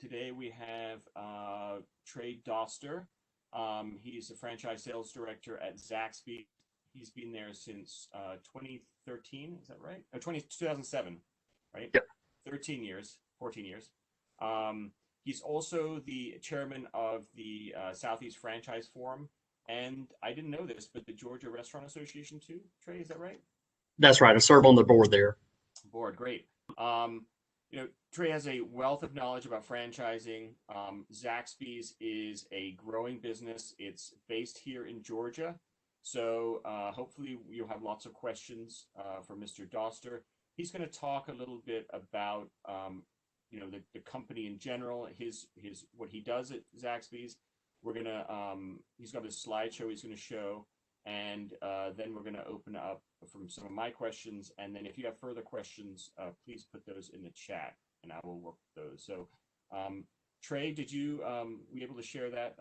Today we have Trey Doster. He's the franchise sales director at Zaxby. He's been there since 2013. Is that right? 2007, right? Yep. 13 years, 14 years. He's also the chairman of the Southeast Franchise Forum. And I didn't know this, but the Georgia Restaurant Association too, Trey, is that right? That's right. I serve on the board there. Board, great. Trey has a wealth of knowledge about franchising. Zaxby's is a growing business. It's based here in Georgia. So hopefully you'll have lots of questions for Mr. Doster. He's going to talk a little bit about, the company in general, his what he does at Zaxby's. We're going to, he's got a slideshow he's going to show. And then we're going to open up from some of my questions. And then if you have further questions, please put those in the chat and I will work with those. So, Trey, were you able to share that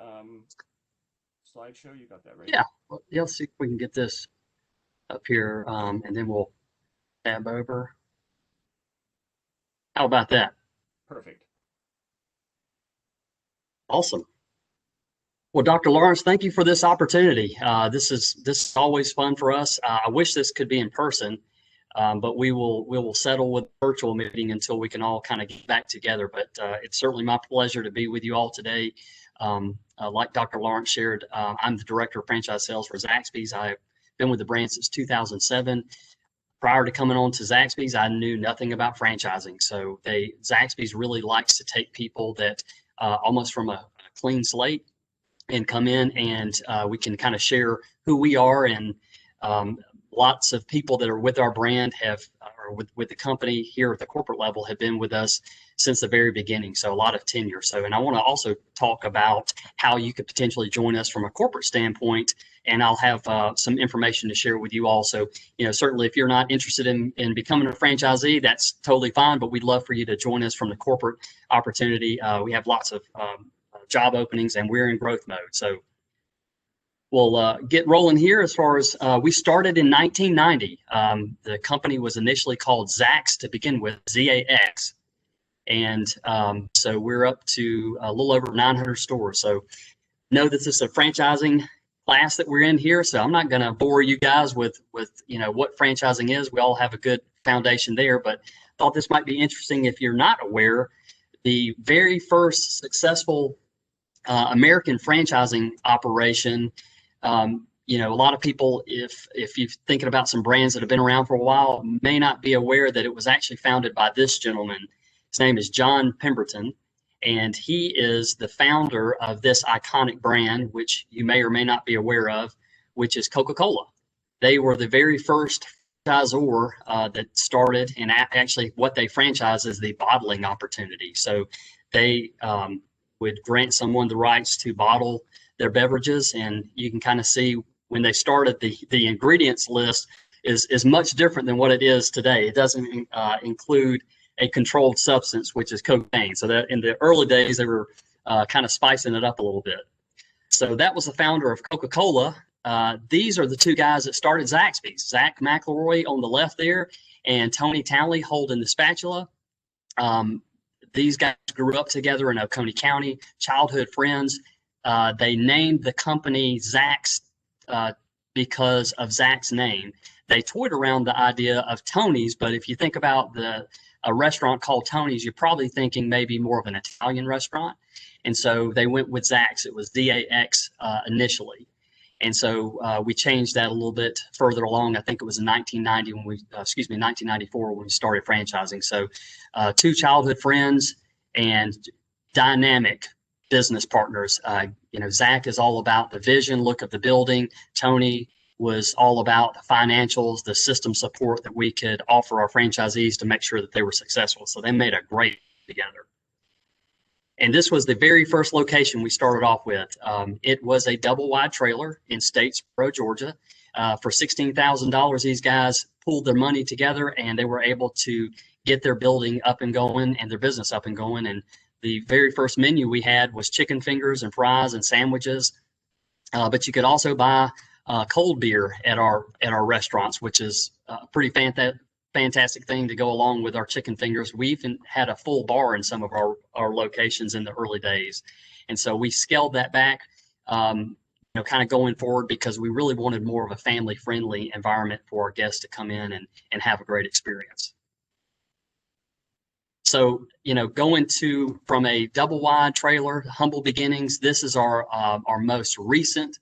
slideshow? You got that right? Yeah. Well, let's see if we can get this up here, and then we'll tab over. How about that? Perfect. Awesome. Well, Dr. Lawrence, thank you for this opportunity. This is always fun for us. I wish this could be in person, but we will settle with virtual meeting until we can all kind of get back together. But it's certainly my pleasure to be with you all today. Like Dr. Lawrence shared, I'm the director of franchise sales for Zaxby's. I've been with the brand since 2007. Prior to coming on to Zaxby's, I knew nothing about franchising. So Zaxby's really likes to take people that almost from a clean slate and come in and we can kind of share who we are. And lots of people that are with our brand or with the company here at the corporate level have been with us since the very beginning. So a lot of tenure. And I want to also talk about how you could potentially join us from a corporate standpoint. And I'll have some information to share with you all. So, certainly if you're not interested in becoming a franchisee, that's totally fine. But we'd love for you to join us from the corporate opportunity. We have lots of job openings and we're in growth mode. So we'll get rolling here. As far as we started in 1990, the company was initially called Zax to begin with, Z-A-X. And so we're up to a little over 900 stores. So know that this is a franchising class that we're in here. So I'm not going to bore you guys with what franchising is. We all have a good foundation there, but thought this might be interesting if you're not aware. The very first successful American franchising operation. A lot of people, if you're thinking about some brands that have been around for a while, may not be aware that it was actually founded by this gentleman. His name is John Pemberton, and he is the founder of this iconic brand, which you may or may not be aware of, which is Coca-Cola. They were the very first franchisor that started, and actually what they franchise is the bottling opportunity. So they would grant someone the rights to bottle their beverages, and you can kind of see when they started the ingredients list is much different than what it is today. It doesn't include a controlled substance, which is cocaine. So that in the early days they were kind of spicing it up a little bit. So that was the founder of Coca-Cola. These are the two guys that started Zaxby's. Zach McElroy on the left there, and Tony Townley holding the spatula. These guys grew up together in Oconee County, childhood friends. They named the company Zax because of Zach's name. They toyed around the idea of Tony's, but if you think about a restaurant called Tony's, you're probably thinking maybe more of an Italian restaurant. And so they went with Zax. It was Z-A-X initially. And so we changed that a little bit further along. I think it was in 1994 when we started franchising. So two childhood friends and dynamic business partners. Zach is all about the vision, look of the building. Tony was all about the financials, the system support that we could offer our franchisees to make sure that they were successful. So they made a great together. And this was the very first location we started off with. It was a double wide trailer in Statesboro, Georgia. For $16,000, these guys pulled their money together and they were able to get their building up and going and their business up and going. And the very first menu we had was chicken fingers and fries and sandwiches. But you could also buy cold beer at our restaurants, which is pretty fantastic thing to go along with our chicken fingers. We even had a full bar in some of our locations in the early days. And so we scaled that back, kind of going forward, because we really wanted more of a family-friendly environment for our guests to come in and have a great experience. So, going from a double wide trailer, humble beginnings, this is our most recent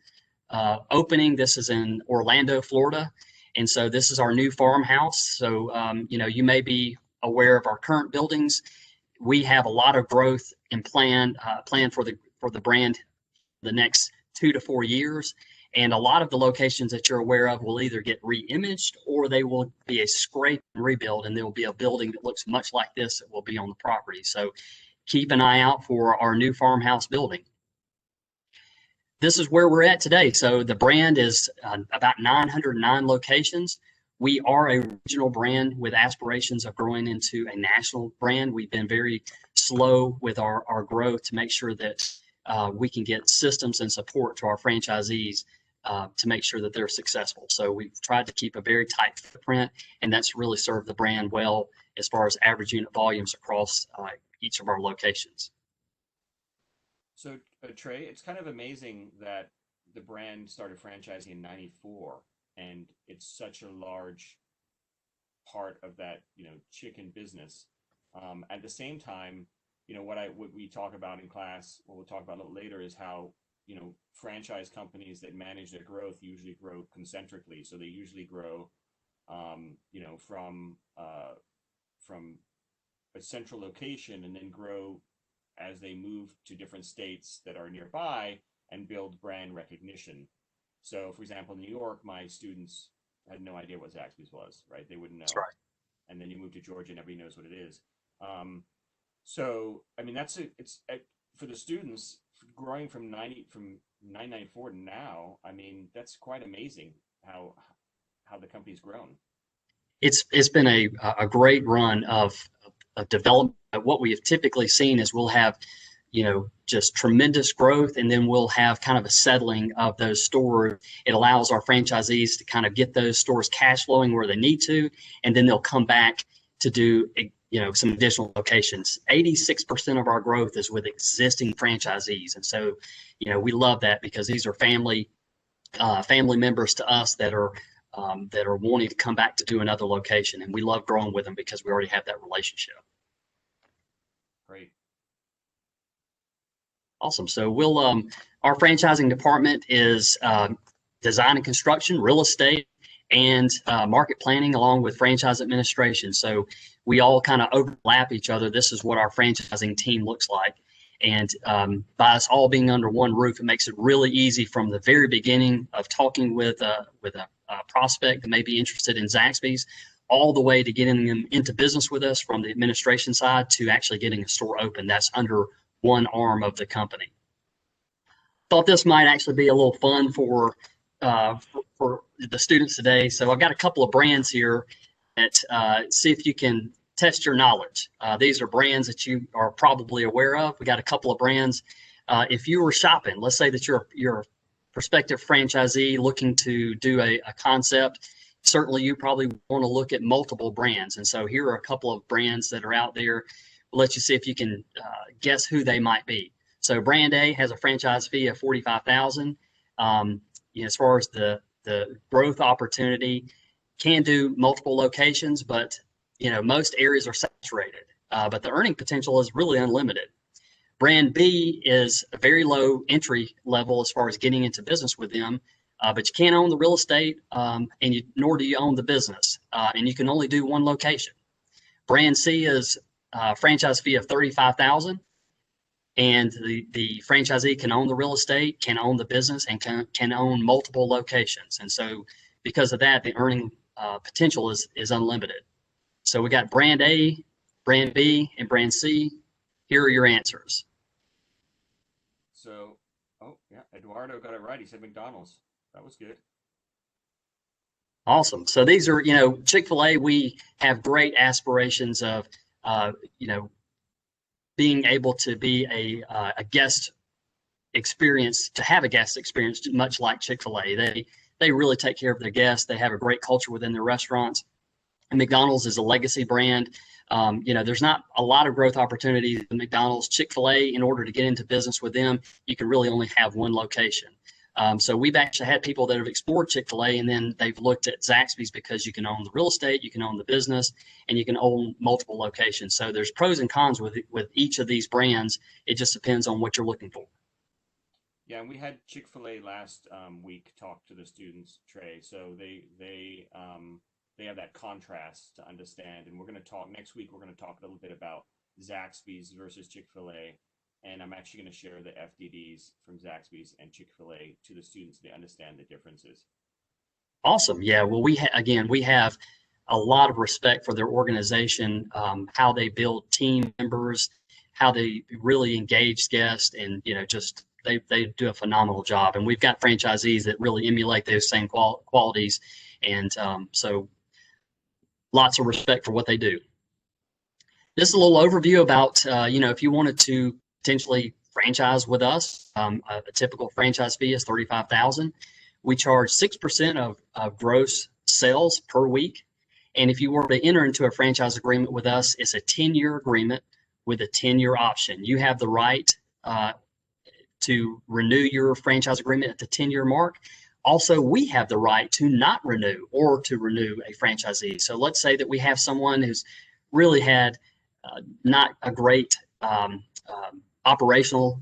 opening. This is in Orlando, Florida. And so this is our new farmhouse. So, you may be aware of our current buildings. We have a lot of growth and plan for the brand the next 2 to 4 years. And a lot of the locations that you're aware of will either get re-imaged, or they will be a scrape and rebuild, and there will be a building that looks much like this that will be on the property. So keep an eye out for our new farmhouse building. This is where we're at today. So the brand is about 909 locations. We are a regional brand with aspirations of growing into a national brand. We've been very slow with our growth to make sure that we can get systems and support to our franchisees to make sure that they're successful. So we've tried to keep a very tight footprint, and that's really served the brand well as far as average unit volumes across each of our locations. So Trey, it's kind of amazing that the brand started franchising in '94, and it's such a large part of that, chicken business. At the same time, what we talk about in class, what we'll talk about a little later, is how, franchise companies that manage their growth usually grow concentrically. So they usually grow, from a central location, and then grow as they move to different states that are nearby and build brand recognition. So, for example, in New York, my students had no idea what Zaxby's was, right? They wouldn't know. That's right. And then you move to Georgia and everybody knows what it is. So, I mean, it's for the students growing from 994 to now. I mean, that's quite amazing how the company's grown. It's been a great run of development. What we have typically seen is we'll have, just tremendous growth, and then we'll have kind of a settling of those stores. It allows our franchisees to kind of get those stores cash flowing where they need to, and then they'll come back to do, some additional locations. 86% of our growth is with existing franchisees. And so, we love that, because these are family members to us that are wanting to come back to do another location. And we love growing with them because we already have that relationship. Great. Awesome. So our franchising department is design and construction, real estate, and market planning, along with franchise administration. So we all kind of overlap each other. This is what our franchising team looks like. And by us all being under one roof, it makes it really easy from the very beginning of talking with a prospect that may be interested in Zaxby's, all the way to getting them into business with us from the administration side to actually getting a store open. That's under one arm of the company. Thought this might actually be a little fun for the students today. So I've got a couple of brands here that see if you can test your knowledge. These are brands that you are probably aware of. We got a couple of brands. If you were shopping, let's say that you're a prospective franchisee looking to do a concept, certainly you probably want to look at multiple brands. And so here are a couple of brands that are out there. We'll let you see if you can guess who they might be. So brand A has a franchise fee of $45,000. As far as the growth opportunity, can do multiple locations, but most areas are saturated. But the earning potential is really unlimited. Brand B is a very low entry level as far as getting into business with them, but you can't own the real estate, nor do you own the business, and you can only do one location. Brand C is a franchise fee of $35,000, and the franchisee can own the real estate, can own the business, and can own multiple locations. And so because of that, the earning potential is unlimited. So we got brand A, brand B, and brand C. Here are your answers. So, Eduardo got it right. He said McDonald's. That was good. Awesome. So these are, Chick-fil-A, we have great aspirations of, being able to be a guest experience, to have a guest experience, much like Chick-fil-A. They really take care of their guests. They have a great culture within their restaurants. And McDonald's is a legacy brand. There's not a lot of growth opportunities in McDonald's. Chick-fil-A, in order to get into business with them, you can really only have one location. So we've actually had people that have explored Chick-fil-A, and then they've looked at Zaxby's because you can own the real estate, you can own the business, and you can own multiple locations. So there's pros and cons with each of these brands. It just depends on what you're looking for. Yeah, and we had Chick-fil-A last week talk to the students, Trey. So they have that contrast to understand, and we're going to talk next week. We're going to talk a little bit about Zaxby's versus Chick-fil-A, and I'm actually going to share the FDDs from Zaxby's and Chick-fil-A to the students so they understand the differences. Awesome. Yeah. Well, we have a lot of respect for their organization, how they build team members, how they really engage guests, and just they do a phenomenal job. And we've got franchisees that really emulate those same qualities, and so lots of respect for what they do. This is a little overview about if you wanted to potentially franchise with us, a typical franchise fee is $35,000. We charge 6% of gross sales per week. And if you were to enter into a franchise agreement with us, it's a 10-year agreement with a 10-year option. You have the right to renew your franchise agreement at the 10-year mark. Also, we have the right to not renew or to renew a franchisee. So let's say that we have someone who's really had not a great operational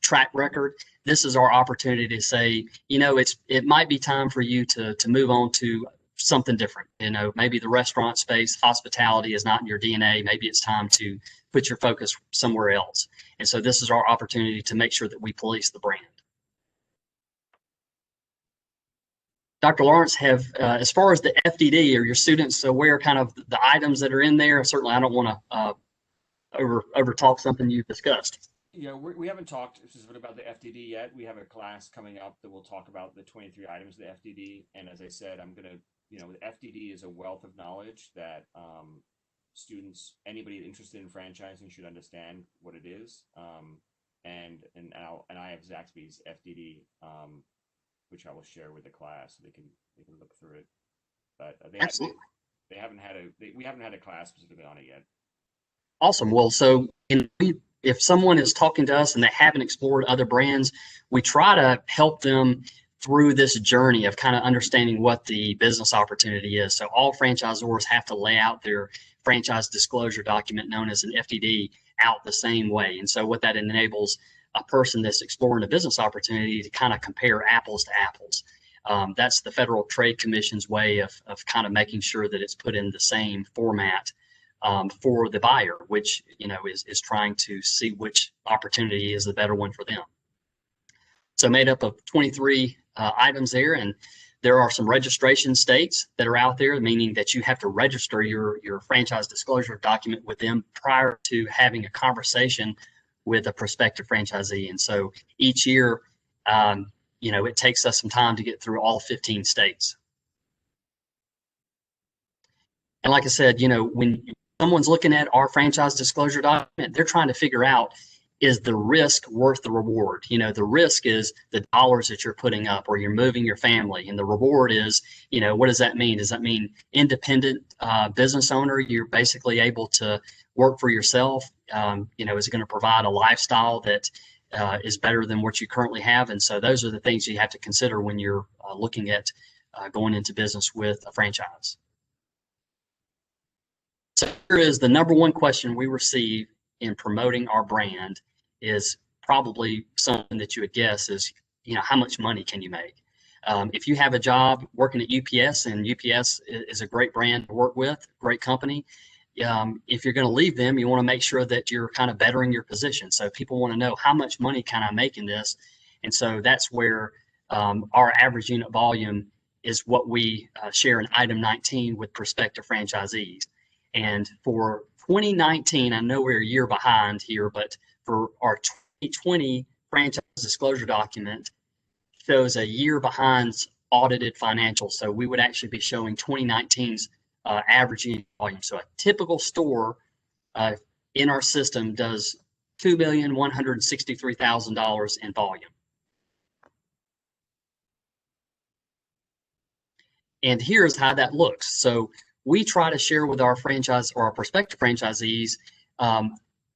track record. This is our opportunity to say, it might be time for you to move on to something different. Maybe the restaurant space, hospitality is not in your DNA. Maybe it's time to put your focus somewhere else. And so this is our opportunity to make sure that we police the brand. Dr. Lawrence, as far as the FDD, are your students aware kind of the items that are in there? Certainly, I don't want to over talk something you've discussed. Yeah, we haven't talked specifically about the FDD yet. We have a class coming up that will talk about the 23 items of the FDD. And as I said, I'm going to, the FDD is a wealth of knowledge that students, anybody interested in franchising should understand what it is. And I have Zaxby's FDD, which I will share with the class so they can look through it. But Absolutely. we haven't had a class specifically on it yet. Awesome. Well, so if someone is talking to us and they haven't explored other brands, we try to help them through this journey of kind of understanding what the business opportunity is. So all franchisors have to lay out their franchise disclosure document, known as an FDD, out the same way. And so what that enables a person that's exploring a business opportunity to kind of compare apples to apples. That's the Federal Trade Commission's way of kind of making sure that it's put in the same format for the buyer, which is trying to see which opportunity is the better one for them. So made up of 23 items there, and there are some registration states that are out there, meaning that you have to register your franchise disclosure document with them prior to having a conversation with a prospective franchisee. And so each year, it takes us some time to get through all 15 states. And like I said, when someone's looking at our franchise disclosure document, they're trying to figure out, is the risk worth the reward? The risk is the dollars that you're putting up, or you're moving your family, and the reward is, what does that mean? Does that mean independent business owner? You're basically able to work for yourself. Is it going to provide a lifestyle that is better than what you currently have? And so those are the things you have to consider when you're looking at going into business with a franchise. So here is the number one question we receive in promoting our brand, is probably something that you would guess is, how much money can you make? If you have a job working at UPS, and UPS is a great brand to work with, great company, if you're going to leave them, you want to make sure that you're kind of bettering your position. So people want to know, how much money can I make in this? And so that's where our average unit volume is what we share in item 19 with prospective franchisees. And for 2019, I know we're a year behind here, but for our 2020 franchise disclosure document shows a year behind audited financials. So we would actually be showing 2019's average unit volume. So a typical store in our system does $2,163,000 in volume. And here's how that looks. So we try to share with our franchise or our prospective franchisees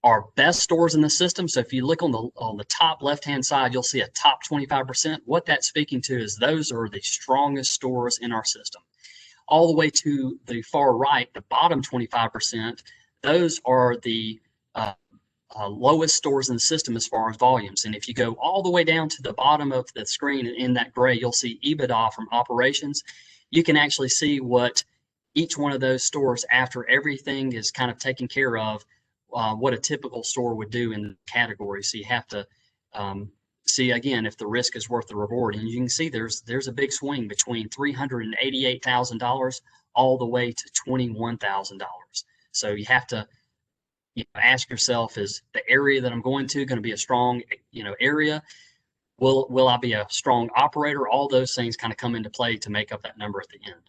our best stores in the system. So if you look on the top left-hand side, you'll see a top 25%. What that's speaking to is those are the strongest stores in our system. All the way to the far right, the bottom 25%, those are the lowest stores in the system as far as volumes. And if you go all the way down to the bottom of the screen and in that gray, you'll see EBITDA from operations. You can actually see what each one of those stores, after everything is kind of taken care of, what a typical store would do in the category. So you have to see again if the risk is worth the reward. And you can see there's a big swing between $388,000 all the way to $21,000. So you have to ask yourself, is the area that I'm going to be a strong area? Will I be a strong operator? All those things kind of come into play to make up that number at the end.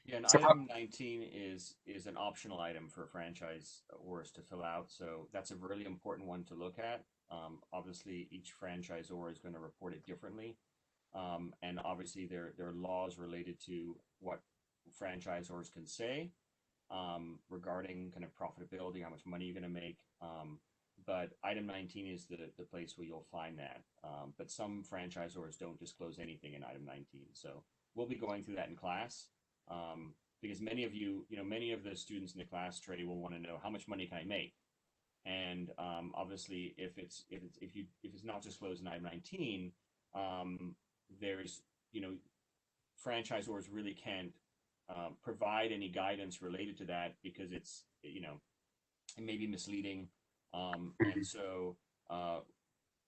Yeah, and item 19 is an optional item for franchisors to fill out. So that's a really important one to look at. Obviously, each franchisor is going to report it differently. And obviously, there are laws related to what franchisors can say regarding kind of profitability, how much money you're going to make. But item 19 is the place where you'll find that. But some franchisors don't disclose anything in item 19. So we'll be going through that in class. Because many of many of the students in the class, Trey, will want to know how much money can I make, and obviously if it's not disclosed in item 19, there's franchisors really can't provide any guidance related to that because it may be misleading, and so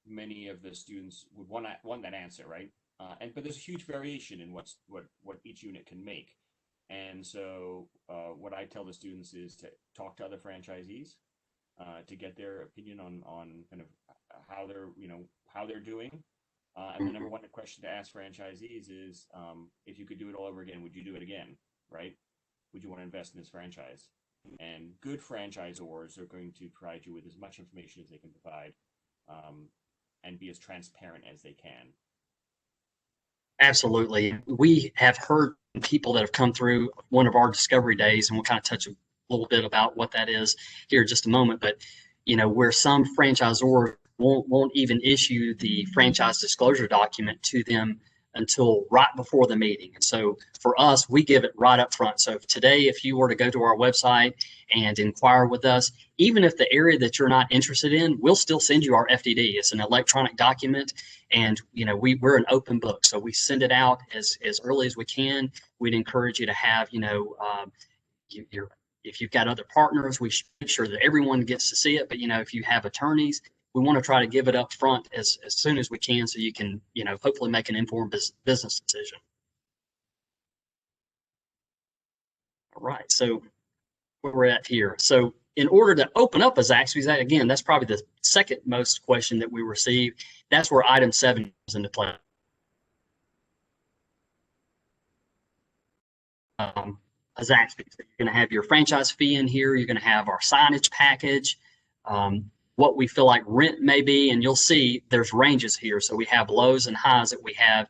many of the students would want that answer, right? But there's a huge variation in what each unit can make. And so what I tell the students is to talk to other franchisees to get their opinion on kind of how they're doing. And the number one question to ask franchisees is, if you could do it all over again, would you do it again, right? Would you want to invest in this franchise? And good franchisors are going to provide you with as much information as they can provide and be as transparent as they can. Absolutely. We have heard people that have come through one of our discovery days, and we'll kind of touch a little bit about what that is here in just a moment. But, where some franchisors won't even issue the franchise disclosure document to them until right before the meeting. And so for us, we give it right up front. So if you were to go to our website and inquire with us, even if the area that you're not interested in, we'll still send you our FDD. It's an electronic document, and we're an open book. So we send it out as early as we can. We'd encourage you to have, if you've got other partners, we should make sure that everyone gets to see it. But, if you have attorneys, we want to try to give it up front as soon as we can so you can, hopefully make an informed business decision. All right, so where we're at here. So in order to open up a Zaxby's, again, that's probably the second most question that we receive. That's where item 7 comes into play. A Zaxby's. So you're going to have your franchise fee in here. You're going to have our signage package. What we feel like rent may be, and you'll see there's ranges here. So we have lows and highs that we have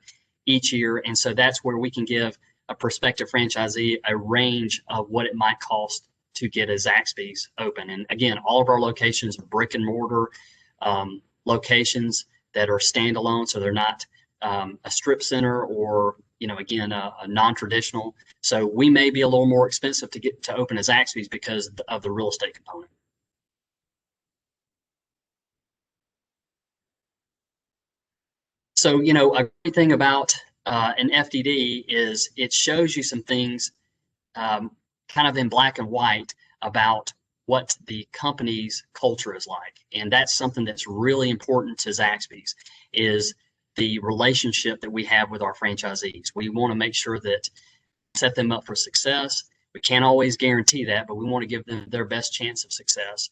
each year. And so that's where we can give a prospective franchisee a range of what it might cost to get a Zaxby's open. And again, all of our locations are brick and mortar locations that are standalone. So they're not a strip center or, again, a non-traditional. So we may be a little more expensive to open a Zaxby's because of the real estate component. So, a great thing about an FDD is it shows you some things kind of in black and white about what the company's culture is like. And that's something that's really important to Zaxby's, is the relationship that we have with our franchisees. We want to make sure that we set them up for success. We can't always guarantee that, but we want to give them their best chance of success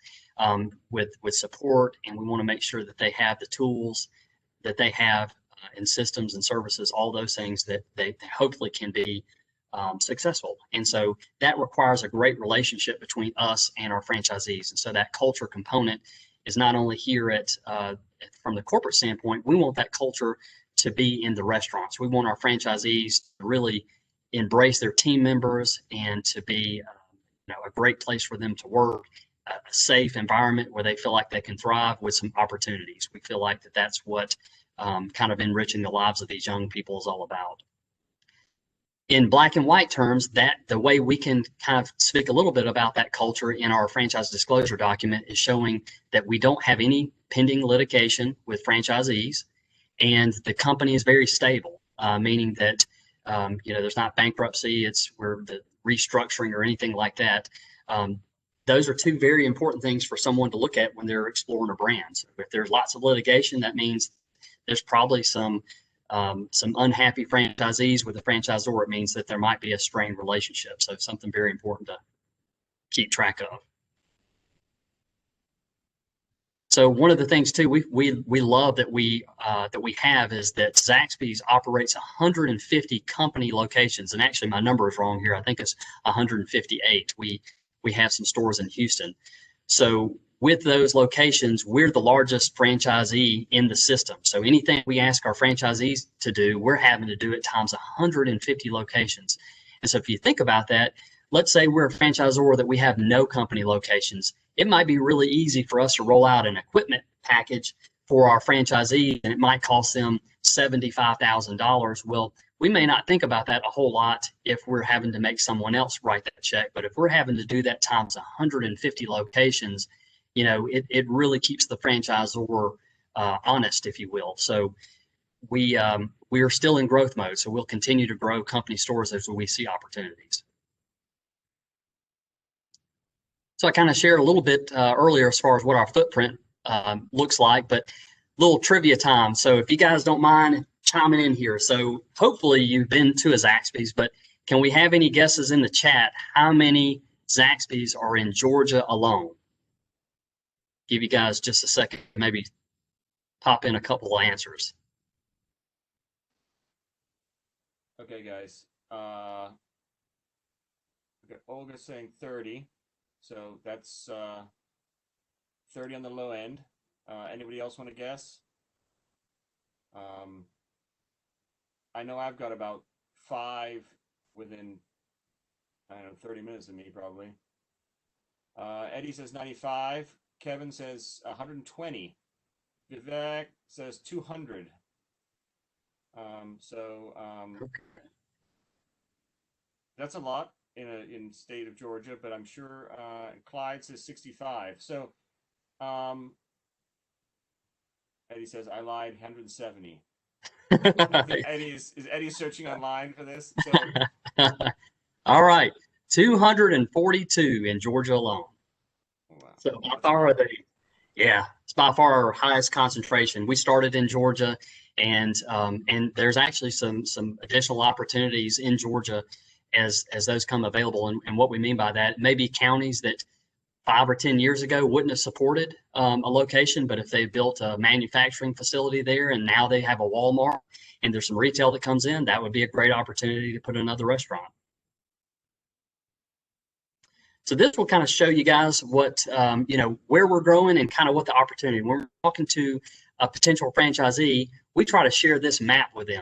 with support. And we want to make sure that they have the tools that they have in systems and services, all those things that they hopefully can be successful. And so that requires a great relationship between us and our franchisees. And so that culture component is not only here from the corporate standpoint, we want that culture to be in the restaurants. We want our franchisees to really embrace their team members and to be a great place for them to work, a safe environment where they feel like they can thrive with some opportunities. We feel like that's what kind of enriching the lives of these young people is all about. In black and white terms, that the way we can kind of speak a little bit about that culture in our franchise disclosure document is showing that we don't have any pending litigation with franchisees, and the company is very stable, meaning that there's not bankruptcy, it's where the restructuring or anything like that. Those are two very important things for someone to look at when they're exploring a brand. So if there's lots of litigation, that means there's probably some unhappy franchisees with the franchisor. It means that there might be a strained relationship. So something very important to keep track of. So one of the things too we love that we have is that Zaxby's operates 150 company locations, and actually my number is wrong here. I think it's 158. We have some stores in Houston. So with those locations, we're the largest franchisee in the system. So anything we ask our franchisees to do, we're having to do at times 150 locations. And so if you think about that, let's say we're a franchisor that we have no company locations. It might be really easy for us to roll out an equipment package for our franchisees, and it might cost them $75,000. Well, we may not think about that a whole lot if we're having to make someone else write that check. But if we're having to do that times 150 locations, it really keeps the franchisor honest, if you will. So we are still in growth mode. So we'll continue to grow company stores as we see opportunities. So I kind of shared a little bit earlier as far as what our footprint looks like, but little trivia time. So if you guys don't mind chiming in here. So hopefully you've been to a Zaxby's, but can we have any guesses in the chat? How many Zaxby's are in Georgia alone? Give you guys just a second, maybe pop in a couple of answers. Okay, guys. Okay, Olga's saying 30. So that's 30 on the low end. Anybody else want to guess? I know I've got about 5 within, 30 minutes of me probably. Eddie says 95. Kevin says 120. Vivek says 200. That's a lot in state of Georgia, but I'm sure Clyde says 65. So Eddie says I lied, 170. Is Eddie searching online for this? So, all right, 242 in Georgia alone. wow. So by far it's by far our highest concentration. We started in Georgia, and there's actually some additional opportunities in Georgia as those come available. And what we mean by that, maybe counties that 5 or 10 years ago wouldn't have supported a location, but if they built a manufacturing facility there and now they have a Walmart and there's some retail that comes in, that would be a great opportunity to put another restaurant. So this will kind of show you guys what, where we're growing and kind of what the opportunity. When we're talking to a potential franchisee, we try to share this map with them.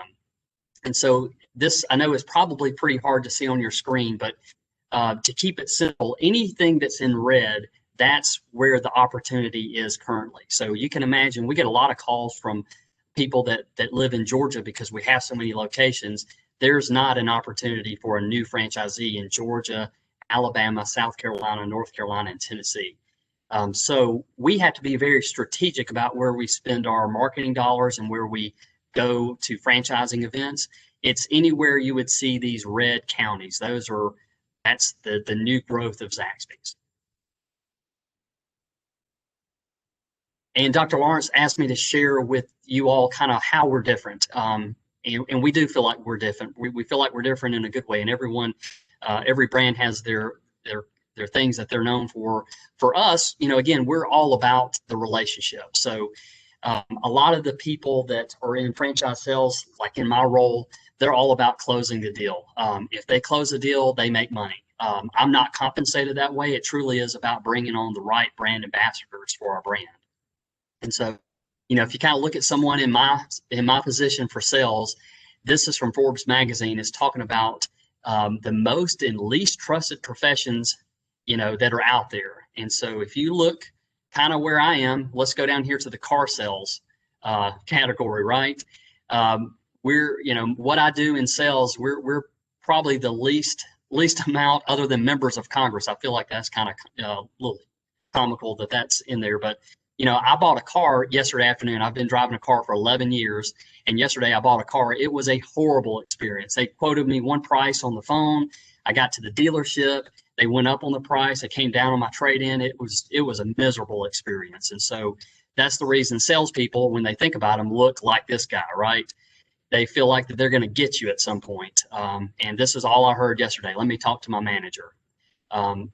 And so this, I know, is probably pretty hard to see on your screen, but to keep it simple, anything that's in red, that's where the opportunity is currently. So you can imagine we get a lot of calls from people that live in Georgia because we have so many locations. There's not an opportunity for a new franchisee in Georgia, Alabama, South Carolina, North Carolina, and Tennessee. So we have to be very strategic about where we spend our marketing dollars and where we go to franchising events. It's anywhere you would see these red counties. That's the new growth of Zaxby's. And Dr. Lawrence asked me to share with you all kind of how we're different. And we do feel like we're different. We feel like we're different in a good way. And every brand has their things that they're known for. For us, again, we're all about the relationship. So a lot of the people that are in franchise sales, like in my role, they're all about closing the deal. If they close a deal, they make money. I'm not compensated that way. It truly is about bringing on the right brand ambassadors for our brand. And so, if you kind of look at someone in my position for sales, this is from Forbes magazine, is talking about the most and least trusted professions, that are out there. And so if you look kind of where I am, let's go down here to the car sales category, right? We're, what I do in sales, we're probably the least amount other than members of Congress. I feel like that's kind of a little comical that that's in there, but I bought a car yesterday afternoon. I've been driving a car for 11 years, and yesterday I bought a car. It was a horrible experience. They quoted me one price on the phone. I got to the dealership. They went up on the price. It came down on my trade-in. It was a miserable experience. And so that's the reason salespeople, when they think about them, look like this guy, right? They feel like that they're going to get you at some point. And this is all I heard yesterday. Let me talk to my manager.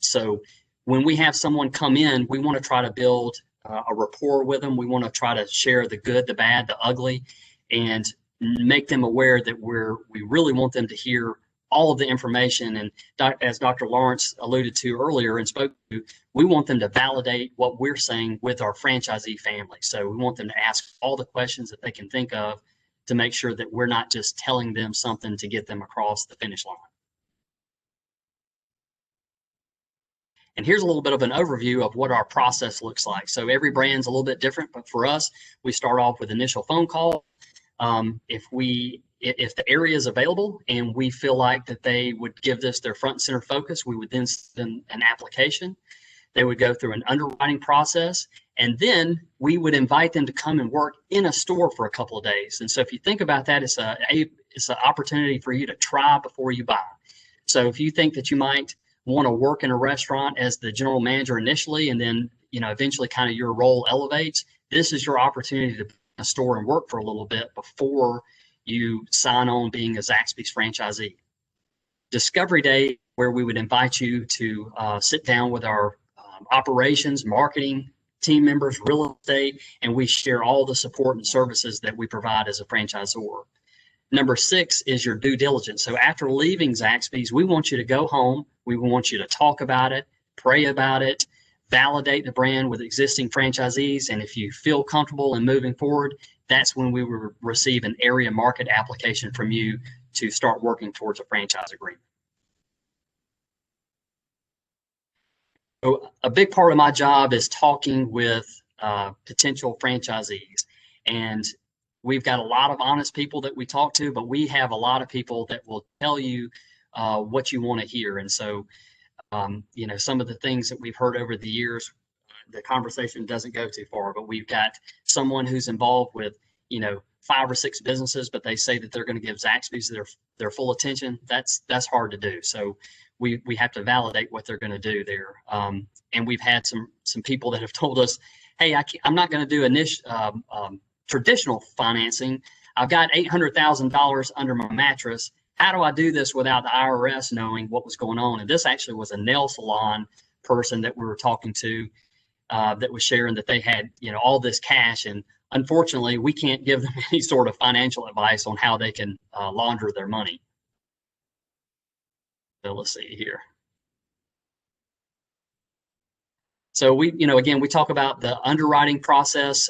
So when we have someone come in, we want to try to build a rapport with them. We want to try to share the good, the bad, the ugly, and make them aware that we really want them to hear all of the information. And as Dr. Lawrence alluded to earlier and spoke to, we want them to validate what we're saying with our franchisee family. So we want them to ask all the questions that they can think of to make sure that we're not just telling them something to get them across the finish line. And here's a little bit of an overview of what our process looks like. So every brand's a little bit different, but for us, we start off with initial phone call. If the area is available and we feel like that they would give this their front and center focus, we would then send an application. They would go through an underwriting process, and then we would invite them to come and work in a store for a couple of days. And so if you think about that, it's an opportunity for you to try before you buy. So if you think that you might want to work in a restaurant as the general manager initially, and then eventually kind of your role elevates, this is your opportunity to be in a store and work for a little bit before you sign on being a Zaxby's franchisee. Discovery Day, where we would invite you to sit down with our operations, marketing team members, real estate, and we share all the support and services that we provide as a franchisor. Number 6 is your due diligence. So after leaving Zaxby's, we want you to go home. We want you to talk about it, pray about it, validate the brand with existing franchisees. And if you feel comfortable in moving forward, that's when we will receive an area market application from you to start working towards a franchise agreement. So a big part of my job is talking with potential franchisees. And we've got a lot of honest people that we talk to, but we have a lot of people that will tell you what you want to hear. And so, some of the things that we've heard over the years, the conversation doesn't go too far, but we've got someone who's involved with, 5 or 6 businesses, but they say that they're going to give Zaxby's their full attention. That's hard to do. So we have to validate what they're going to do there. And we've had some people that have told us, hey, I'm not going to do traditional financing. I've got $800,000 under my mattress. How do I do this without the IRS knowing what was going on? And this actually was a nail salon person that we were talking to that was sharing that they had, all this cash. And unfortunately, we can't give them any sort of financial advice on how they can launder their money. So let's see here. So again, we talk about the underwriting process.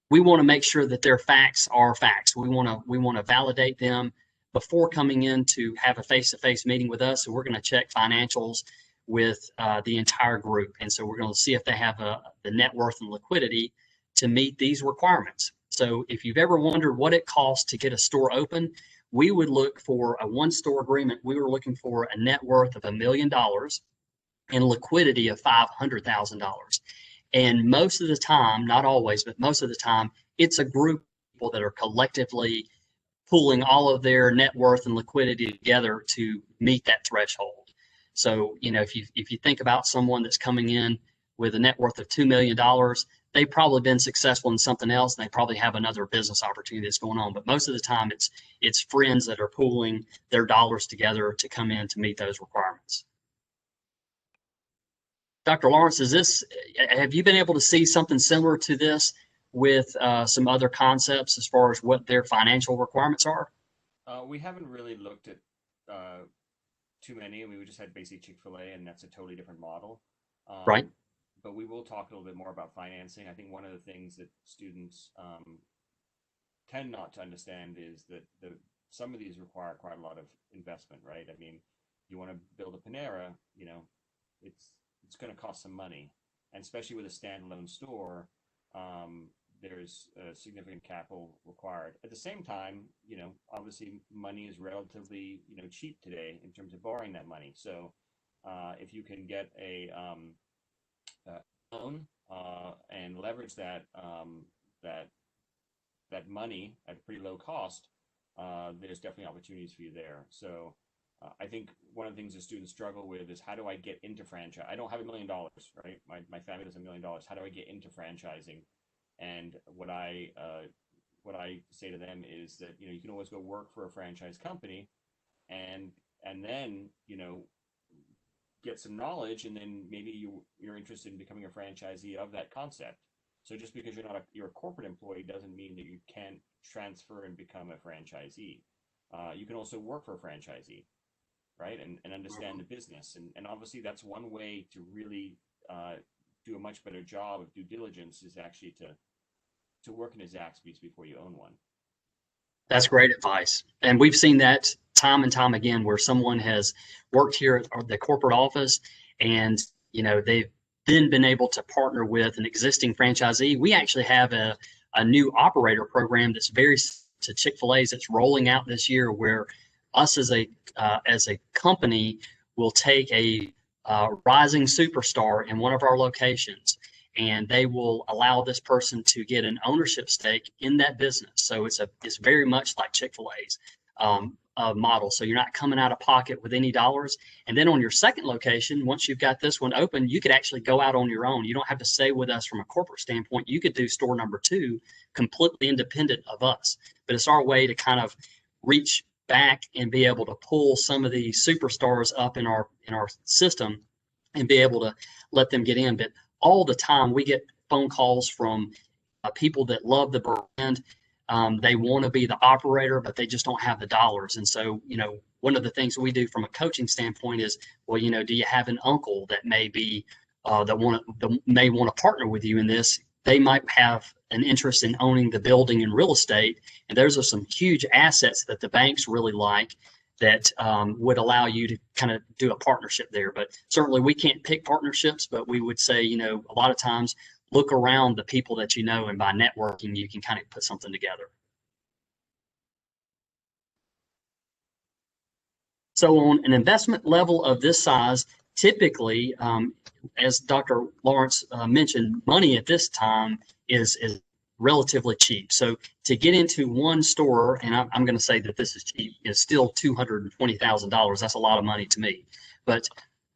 We want to make sure that their facts are facts. We want to validate them before coming in to have a face-to-face meeting with us. So we're going to check financials with the entire group. And so we're going to see if they have the net worth and liquidity to meet these requirements. So if you've ever wondered what it costs to get a store open, we would look for a one-store agreement. We were looking for a net worth of $1 million and liquidity of $500,000. And most of the time, not always, but most of the time, it's a group of people that are collectively pooling all of their net worth and liquidity together to meet that threshold. So, if you think about someone that's coming in with a net worth of $2 million, they've probably been successful in something else, and they probably have another business opportunity that's going on. But most of the time, it's friends that are pooling their dollars together to come in to meet those requirements. Dr. Lawrence, have you been able to see something similar to this with some other concepts as far as what their financial requirements are? We haven't really looked at too many. I mean, we just had basic Chick-fil-A, and that's a totally different model. Right. But we will talk a little bit more about financing. I think one of the things that students tend not to understand is that some of these require quite a lot of investment, right? I mean, you want to build a Panera, it's going to cost some money, and especially with a standalone store, there's significant capital required. At the same time, obviously money is relatively, cheap today in terms of borrowing that money. So if you can get a loan and leverage that money at pretty low cost, there's definitely opportunities for you there. So I think one of the things that students struggle with is, how do I get into franchise? I don't have $1 million, right? My family doesn't $1 million. How do I get into franchising? And what I say to them is that, you can always go work for a franchise company, and then get some knowledge, and then maybe you're interested in becoming a franchisee of that concept. So just because you're a corporate employee doesn't mean that you can't transfer and become a franchisee. You can also work for a franchisee, right? And understand the business. And obviously that's one way to really do a much better job of due diligence, is actually to work in a Zaxby's before you own one. That's great advice. And we've seen that time and time again, where someone has worked here at the corporate office, and they've then been able to partner with an existing franchisee. We actually have a new operator program that's very to Chick-fil-A's that's rolling out this year, where us as a company will take a rising superstar in one of our locations, and they will allow this person to get an ownership stake in that business. So it's very much like Chick-fil-A's model. So you're not coming out of pocket with any dollars. And then on your second location, once you've got this one open, you could actually go out on your own. You don't have to stay with us from a corporate standpoint. You could do store number 2 completely independent of us. But it's our way to kind of reach back and be able to pull some of the superstars up in our system and be able to let them get in. But all the time we get phone calls from people that love the brand. They want to be the operator, but they just don't have the dollars. And so, one of the things we do from a coaching standpoint is, well, do you have an uncle that may be may want to partner with you in this? They might have an interest in owning the building and real estate, and those are some huge assets that the banks really like, that would allow you to kind of do a partnership there. But certainly we can't pick partnerships, but we would say, a lot of times look around the people that and by networking, you can kind of put something together. So on an investment level of this size, typically, as Dr. Lawrence mentioned, money at this time is relatively cheap. So to get into one store, and I'm going to say that this is cheap, is still $220,000. That's a lot of money to me. But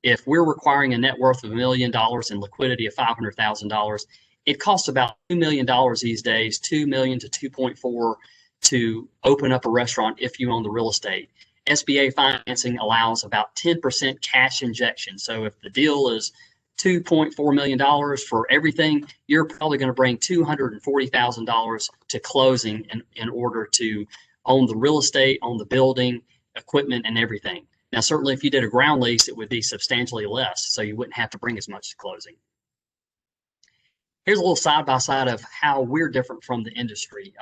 if we're requiring a net worth of $1 million and liquidity of $500,000, it costs about $2 million these days, $2 million to 2.4, to open up a restaurant if you own the real estate. SBA financing allows about 10% cash injection. So if the deal is $2.4 million for everything, you're probably going to bring $240,000 to closing in order to own the real estate, own the building, equipment, and everything. Now, certainly if you did a ground lease, it would be substantially less, so you wouldn't have to bring as much to closing. Here's a little side-by-side of how we're different from the industry.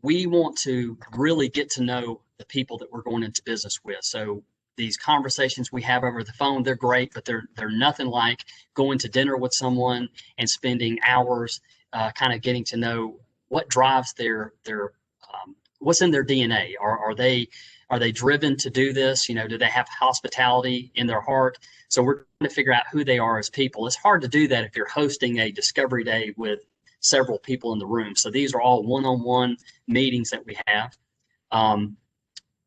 We want to really get to know the people that we're going into business with. So these conversations we have over the phone, they're great, but they're nothing like going to dinner with someone and spending hours kind of getting to know what drives their what's in their DNA. Are they driven to do this? Do they have hospitality in their heart? So we're trying to figure out who they are as people. It's hard to do that if you're hosting a discovery day with several people in the room. So these are all one-on-one meetings that we have.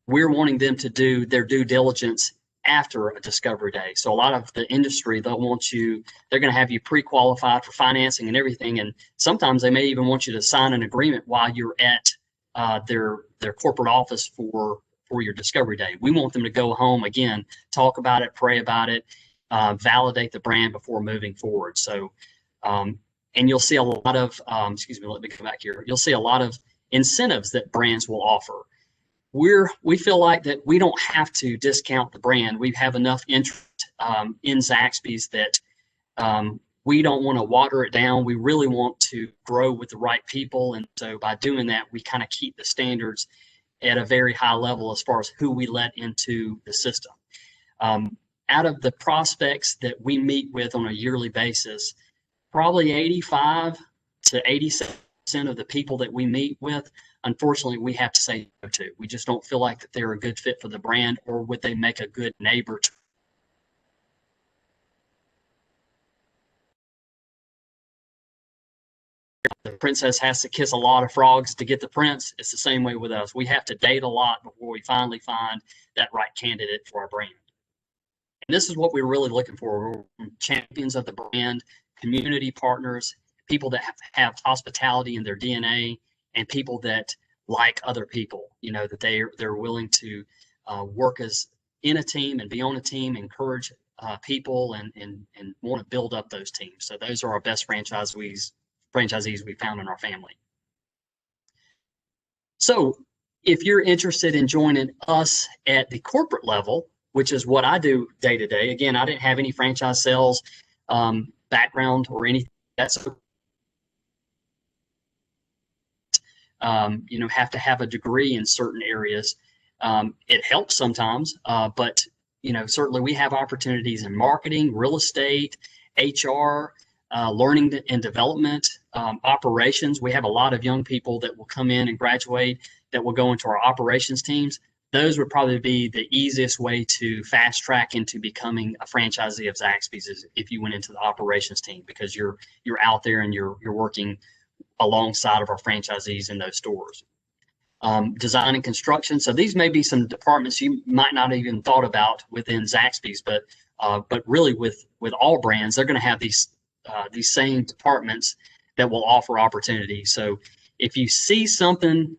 We're wanting them to do their due diligence after a discovery day. So a lot of the industry, they're going to have you pre-qualified for financing and everything. And sometimes they may even want you to sign an agreement while you're at their corporate office for your discovery day. We want them to go home, again, talk about it, pray about it, validate the brand before moving forward. So, and you'll see a lot of, excuse me, let me go back here. You'll see a lot of incentives that brands will offer. We feel like that we don't have to discount the brand. We have enough interest in Zaxby's that we don't want to water it down. We really want to grow with the right people. And so by doing that, we kind of keep the standards at a very high level as far as who we let into the system. Out of the prospects that we meet with on a yearly basis, probably 85 to 87% of the people that we meet with, unfortunately, we have to say no to. We just don't feel like that they're a good fit for the brand, or would they make a good neighbor to. The princess has to kiss a lot of frogs to get the prince. It's the same way with us. We have to date a lot before we finally find that right candidate for our brand. And this is what we're really looking for. We're champions of the brand, community partners, people that have hospitality in their DNA, and people that like other people, that they're willing to work as in a team and be on a team, encourage people and want to build up those teams. So those are our best franchisees we found in our family. So if you're interested in joining us at the corporate level, which is what I do day to day, again, I didn't have any franchise sales background or anything. That's have to have a degree in certain areas. It helps sometimes, but certainly we have opportunities in marketing, real estate, HR, learning and development, operations. We have a lot of young people that will come in and graduate that will go into our operations teams. Those would probably be the easiest way to fast track into becoming a franchisee of Zaxby's, is if you went into the operations team, because you're out there and you're working alongside of our franchisees in those stores. Design and construction. So these may be some departments you might not even thought about within Zaxby's, but really with all brands, they're going to have these same departments that will offer opportunities. So if you see something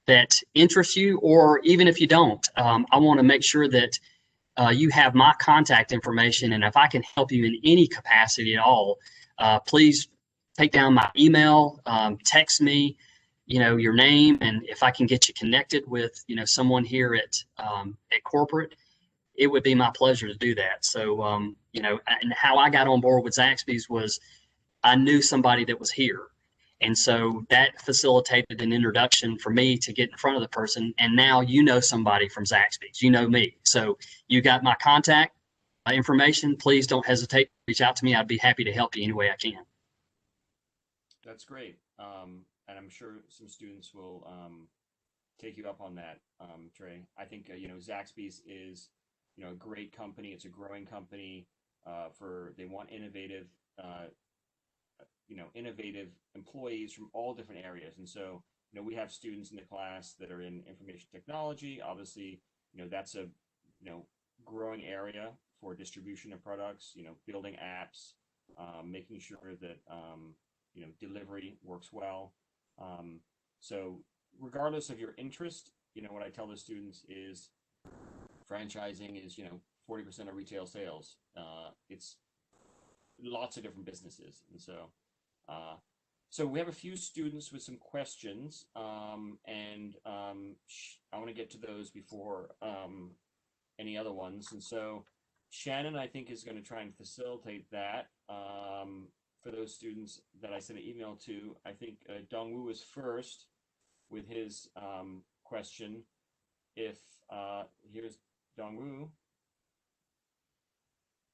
that interests you, or even if you don't, I want to make sure that you have my contact information, and if I can help you in any capacity at all, please take down my email, text me, your name, and if I can get you connected with, someone here at corporate, it would be my pleasure to do that. So, and how I got on board with Zaxby's was I knew somebody that was here. And so that facilitated an introduction for me to get in front of the person. And now somebody from Zaxby's, me. So you got my contact information. Please don't hesitate to reach out to me. I'd be happy to help you any way I can. That's great. And I'm sure some students will take you up on that, Trey. I think, Zaxby's is, a great company. It's a growing company. They want innovative employees from all different areas. And so, we have students in the class that are in information technology. Obviously, that's a, growing area for distribution of products, building apps, making sure that, delivery works well. So regardless of your interest, what I tell the students is franchising is, 40% of retail sales. It's lots of different businesses. And so we have a few students with some questions, and I want to get to those before any other ones. And so Shannon, I think, is going to try and facilitate that for those students that I sent an email to. I think Dongwoo is first with his question. Here's Dongwoo.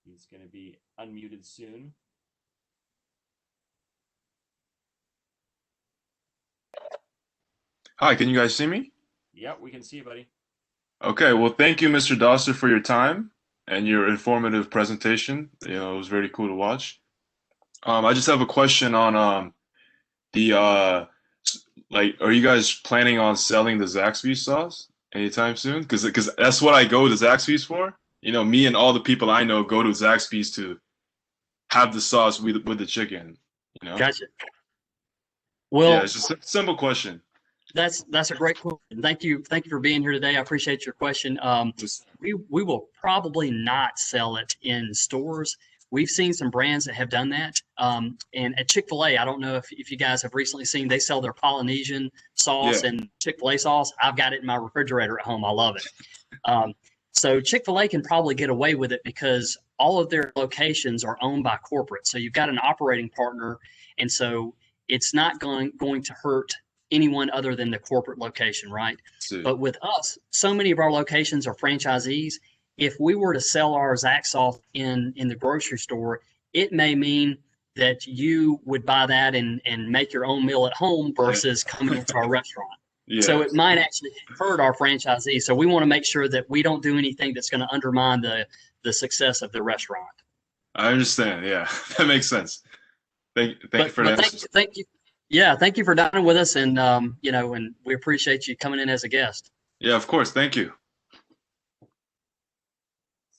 He's going to be unmuted soon. Hi, can you guys see me? Yep, we can see you, buddy. Okay, well, thank you, Mr. Doster, for your time and your informative presentation. It was very cool to watch. I just have a question on are you guys planning on selling the Zaxby's sauce anytime soon? Because that's what I go to Zaxby's for. Me and all the people I know go to Zaxby's to have the sauce with the chicken. Gotcha. Well, yeah, it's just a simple question. That's a great question. Thank you for being here today. I appreciate your question. We will probably not sell it in stores. We've seen some brands that have done that. And at Chick-fil-A, I don't know if you guys have recently seen, they sell their Polynesian sauce and Chick-fil-A sauce. I've got it in my refrigerator at home. I love it. So Chick-fil-A can probably get away with it because all of their locations are owned by corporate. So you've got an operating partner. And so it's not going to hurt anyone other than the corporate location, right? See. But with us, so many of our locations are franchisees. If we were to sell our Zax sauce in the grocery store, it may mean that you would buy that and make your own meal at home versus coming into our restaurant. Yeah. So it might actually hurt our franchisees. So we want to make sure that we don't do anything that's going to undermine the success of the restaurant. I understand. Yeah, that makes sense. Thank you for that. Thank you. Yeah, thank you for dining with us, and and we appreciate you coming in as a guest. Yeah, of course. Thank you.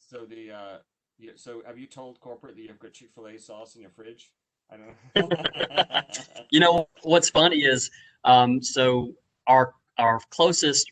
So so have you told corporate that you've got Chick-fil-A sauce in your fridge? I don't know. You know what's funny is, so our closest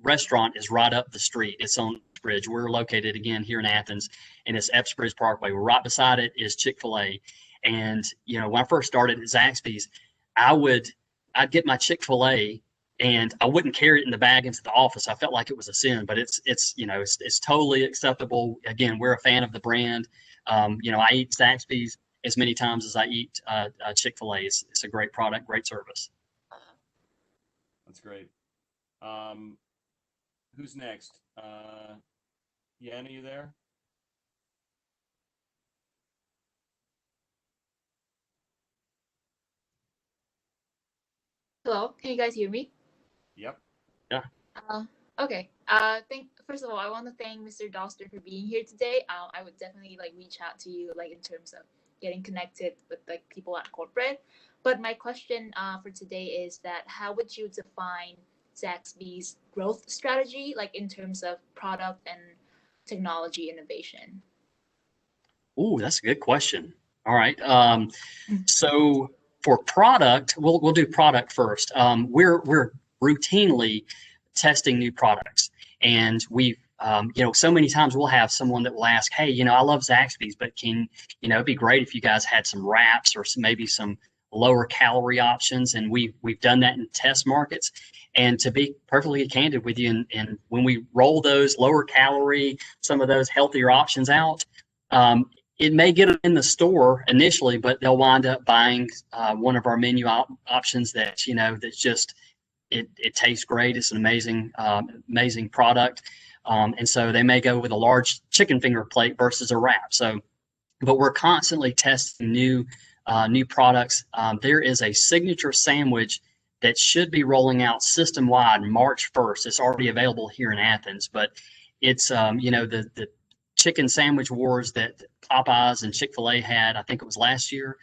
restaurant is right up the street. It's on Bridge. We're located again here in Athens, and it's Epps Bridge Parkway. We're right beside it is Chick-fil-A. And when I first started at Zaxby's, I'd get my Chick-fil-A and I wouldn't carry it in the bag into the office. I felt like it was a sin, but it's totally acceptable. Again, we're a fan of the brand. I eat Zaxby's as many times as I eat Chick-fil-A. It's a great product, great service. That's great. Who's next? Yan, are you there? Hello, can you guys hear me? Yep. Yeah. Okay. First of all, I want to thank Mr. Doster for being here today. I would definitely reach out to you in terms of getting connected with people at corporate. But my question for today is that how would you define Zaxby's growth strategy, in terms of product and technology innovation? Ooh, that's a good question. All right. So for product, we'll do product first. We're routinely testing new products, and we've so many times we'll have someone that will ask, hey, I love Zaxby's, but it'd be great if you guys had some wraps or maybe some lower calorie options. And we've done that in test markets. And to be perfectly candid with you, and when we roll those lower calorie, some of those healthier options out, it may get them in the store initially, but they'll wind up buying one of our menu options that's just it tastes great. It's an amazing product, and so they may go with a large chicken finger plate versus a wrap. So, but we're constantly testing new products. There is a signature sandwich that should be rolling out system wide March 1st. It's already available here in Athens, but it's the chicken sandwich wars that Popeyes and Chick-fil-A had, I think it was last year.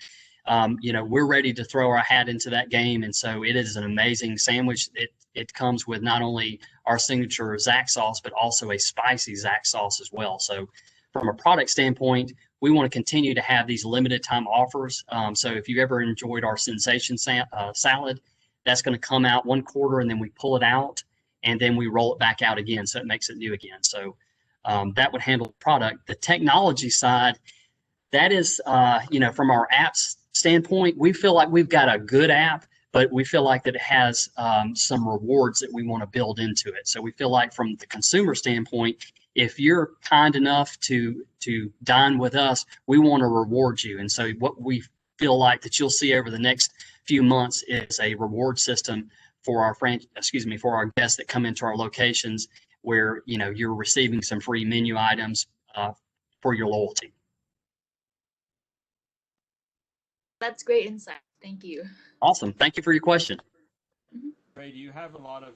We're ready to throw our hat into that game. And so it is an amazing sandwich. It comes with not only our signature Zax sauce, but also a spicy Zax sauce as well. So from a product standpoint, we want to continue to have these limited time offers. So if you ever enjoyed our sensation salad, that's going to come out one quarter and then we pull it out and then we roll it back out again. So it makes it new again. So that would handle the product. The technology side, that is, from our apps standpoint, we feel like we've got a good app, but we feel like that it has some rewards that we want to build into it. So we feel like from the consumer standpoint, if you're kind enough to dine with us, we want to reward you. And so what we feel like that you'll see over the next few months is a reward system for our guests that come into our locations, where you're receiving some free menu items for your loyalty. That's great insight. Thank you. Awesome. Thank you for your question. Ray, do you have a lot of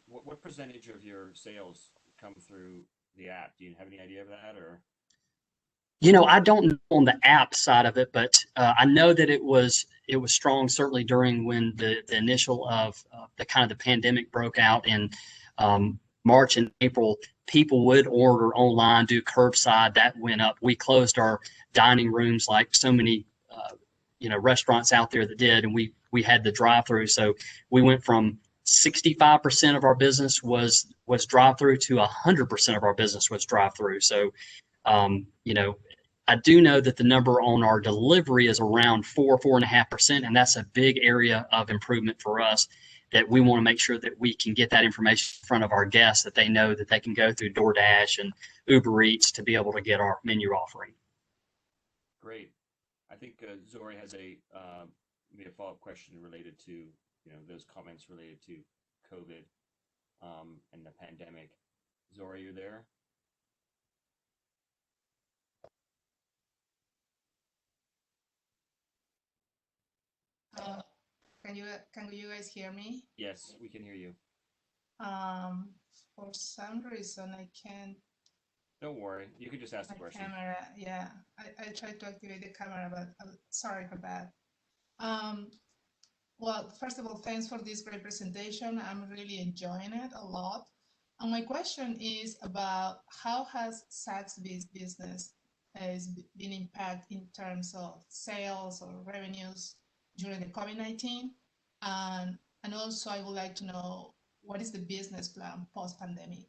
what percentage of your sales come through the app? Do you have any idea of that, or? I don't know on the app side of it, but I know that it was strong certainly during when the initial of the kind of the pandemic broke out in March and April. People would order online, do curbside. That went up. We closed our dining rooms like so many restaurants out there that did, and we had the drive-through. So we went from 65% of our business was drive-through to 100% of our business was drive-through. So I do know that the number on our delivery is around 4.5%, and that's a big area of improvement for us, that we want to make sure that we can get that information in front of our guests, that they know that they can go through DoorDash and Uber Eats to be able to get our menu offering. Great. I think Zori has maybe a follow-up question related to those comments related to COVID and the pandemic. Zora, you there? Can you guys hear me? Yes, we can hear you. For some reason I can't. Don't worry, you can just ask the question. Camera, yeah. I tried to activate the camera, but sorry for that. Well, first of all, thanks for this great presentation. I'm really enjoying it a lot. And my question is about how has Zaxby's business has been impacted in terms of sales or revenues during the COVID-19? And also I would like to know, what is the business plan post-pandemic?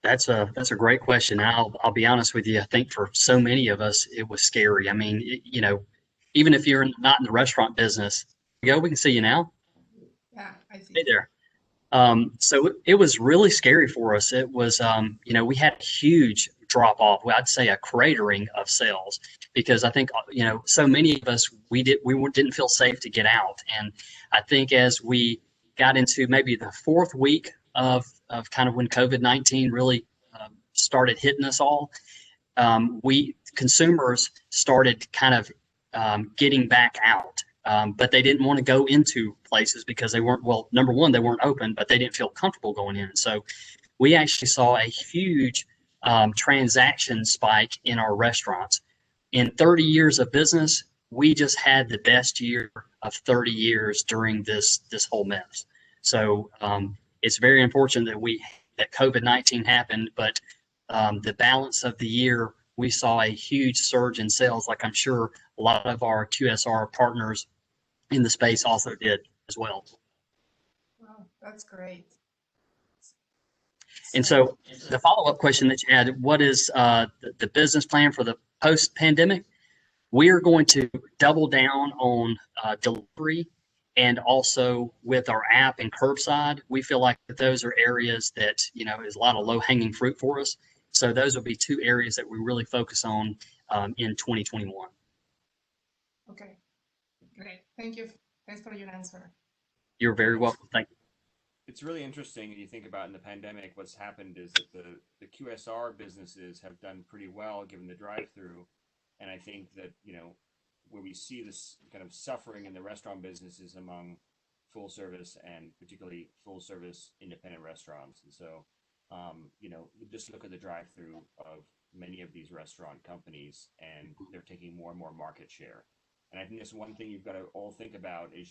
That's a great question. I'll be honest with you. I think for so many of us, it was scary. I mean, even if you're not in the restaurant business, we can see you now. Yeah, I see. Hey there. So it was really scary for us. It was, we had a huge drop off. I'd say a cratering of sales because I think, so many of us, we didn't feel safe to get out. And I think as we got into maybe the fourth week of kind of when COVID-19 really started hitting us all, consumers started kind of getting back out. But they didn't want to go into places because they weren't, well, number one, they weren't open, but they didn't feel comfortable going in. So we actually saw a huge transaction spike in our restaurants. In 30 years of business, we just had the best year of 30 years during this whole mess. So it's very unfortunate that COVID-19 happened, but the balance of the year, we saw a huge surge in sales, like I'm sure a lot of our QSR partners in the space also did as well. Wow, that's great. And so the follow-up question that you had, what is the business plan for the post-pandemic? We are going to double down on delivery and also with our app and curbside. We feel like those are areas that, is a lot of low-hanging fruit for us. So those will be two areas that we really focus on in 2021. Okay, great. Thank you. Thanks for your answer. You're very welcome. Thank you. It's really interesting when you think about in the pandemic, what's happened is that the QSR businesses have done pretty well given the drive-through. And I think that, where we see this kind of suffering in the restaurant businesses among full service and particularly full service independent restaurants. And so, just look at the drive-through of many of these restaurant companies, and they're taking more and more market share. And I think that's one thing you've got to all think about is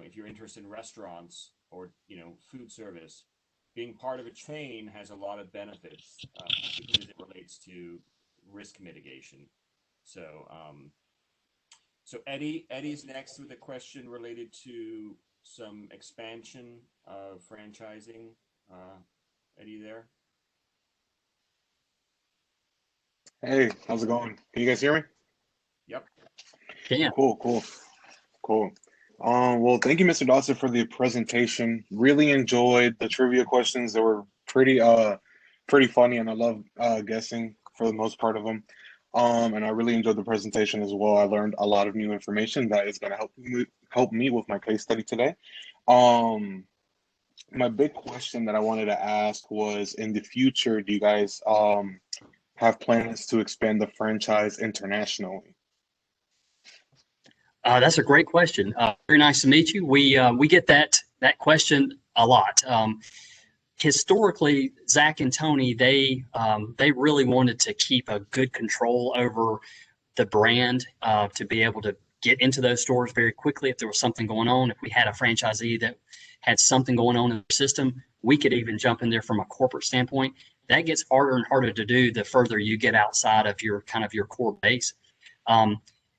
if you're interested in restaurants or, food service, being part of a chain has a lot of benefits, particularly as it relates to risk mitigation. So, Eddie's next with a question related to some expansion of franchising. Eddie there? Hey, how's it going? Can you guys hear me? Yep. Yeah. Cool. Well, thank you, Mr. Doster, for the presentation. Really enjoyed the trivia questions. They were pretty funny, and I love guessing for the most part of them. And I really enjoyed the presentation as well. I learned a lot of new information that is going to help me with my case study today. My big question that I wanted to ask was, in the future, do you guys have plans to expand the franchise internationally? That's a great question. Very nice to meet you. We get that question a lot. Historically, Zach and Tony, they really wanted to keep a good control over the brand, to be able to get into those stores very quickly if there was something going on. If we had a franchisee that had something going on in the system, we could even jump in there from a corporate standpoint. That gets harder and harder to do the further you get outside of your core base.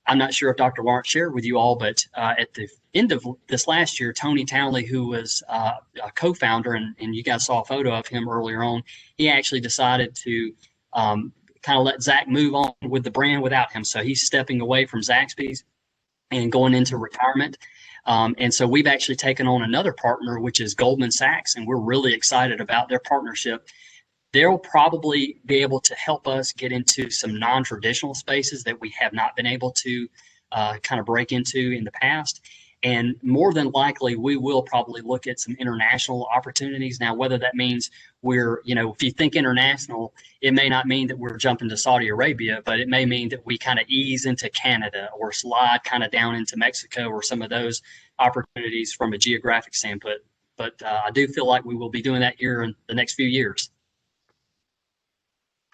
I'm not sure if Dr. Lawrence shared with you all, but at the end of this last year, Tony Townley, who was a co-founder, and you guys saw a photo of him earlier on, he actually decided to kind of let Zach move on with the brand without him. So he's stepping away from Zaxby's and going into retirement. And so we've actually taken on another partner, which is Goldman Sachs, and we're really excited about their partnership. They'll probably be able to help us get into some non-traditional spaces that we have not been able to kind of break into in the past. And more than likely, we will probably look at some international opportunities. Now, whether that means we're, if you think international, it may not mean that we're jumping to Saudi Arabia, but it may mean that we kind of ease into Canada or slide kind of down into Mexico or some of those opportunities from a geographic standpoint. But I do feel like we will be doing that here in the next few years.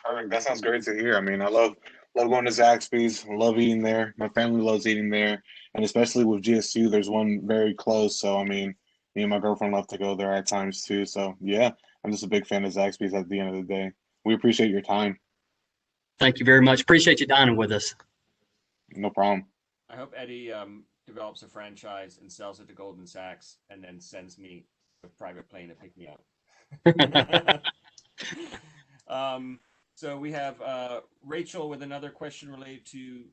Perfect. That sounds great to hear. I mean, I love going to Zaxby's. I love eating there. My family loves eating there, and especially with GSU, there's one very close. So I mean, me and my girlfriend love to go there at times too. So yeah, I'm just a big fan of Zaxby's. At the end of the day, we appreciate your time. Thank you very much. Appreciate you dining with us. No problem. I hope Eddie develops a franchise and sells it to Goldman Sachs and then sends me a private plane to pick me up. So we have Rachel with another question related to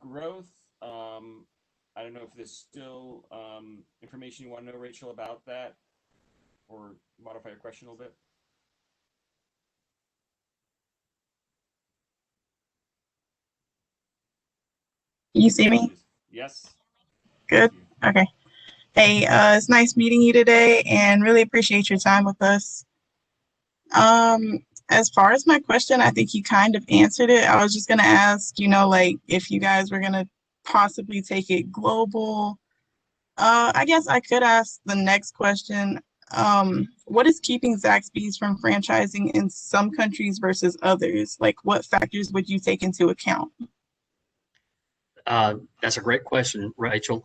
growth. I don't know if there's still information you want to know, Rachel, about that, or modify your question a little bit. Can you see me? Yes. Good. Okay. Hey, it's nice meeting you today and really appreciate your time with us. As far as my question, I think you kind of answered it. I was just going to ask, like if you guys were going to possibly take it global. I guess I could ask the next question. What is keeping Zaxby's from franchising in some countries versus others? Like what factors would you take into account? That's a great question, Rachel.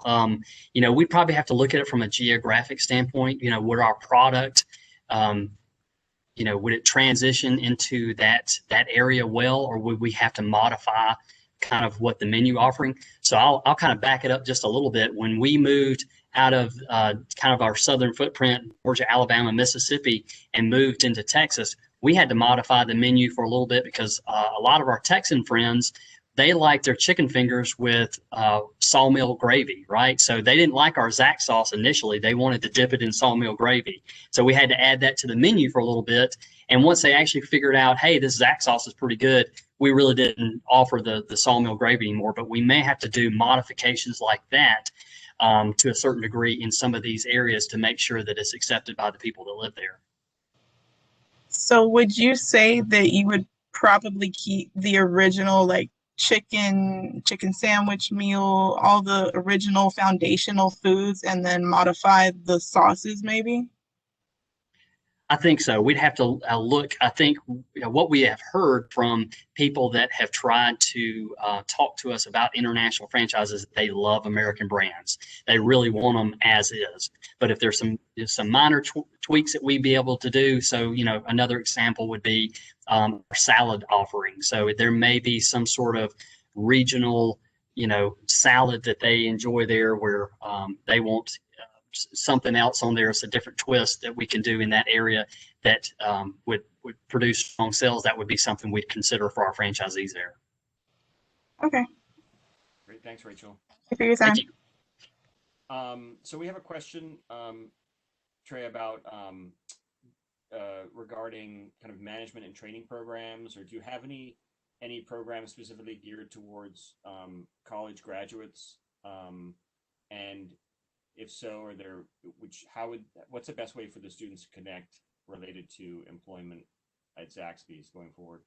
We probably have to look at it from a geographic standpoint. Would our product, would it transition into that area well, or would we have to modify kind of what the menu offering? So I'll kind of back it up just a little bit. When we moved out of kind of our southern footprint, Georgia, Alabama, Mississippi, and moved into Texas, we had to modify the menu for a little bit because a lot of our Texan friends, they like their chicken fingers with sawmill gravy, right? So they didn't like our Zax sauce initially. They wanted to dip it in sawmill gravy. So we had to add that to the menu for a little bit. And once they actually figured out, hey, this Zax sauce is pretty good, we really didn't offer the sawmill gravy anymore. But we may have to do modifications like that to a certain degree in some of these areas to make sure that it's accepted by the people that live there. So would you say that you would probably keep the original, like, chicken sandwich meal, all the original foundational foods, and then modify the sauces maybe? I think so. We'd have to look. I think what we have heard from people that have tried to talk to us about international franchises, they love American brands. They really want them as is. But if there's some minor tweaks that we'd be able to do, so another example would be our salad offering. So there may be some sort of regional salad that they enjoy there, where they want something else on there. It's a different twist that we can do in that area that would produce strong sales. That would be something we'd consider for our franchisees there. Okay. Great. Thanks, Rachel. Thank you for your time. Thank you. So we have a question, Trey, about regarding kind of management and training programs, or do you have any programs specifically geared towards college graduates? And if so, what's the best way for the students to connect related to employment at Zaxby's going forward?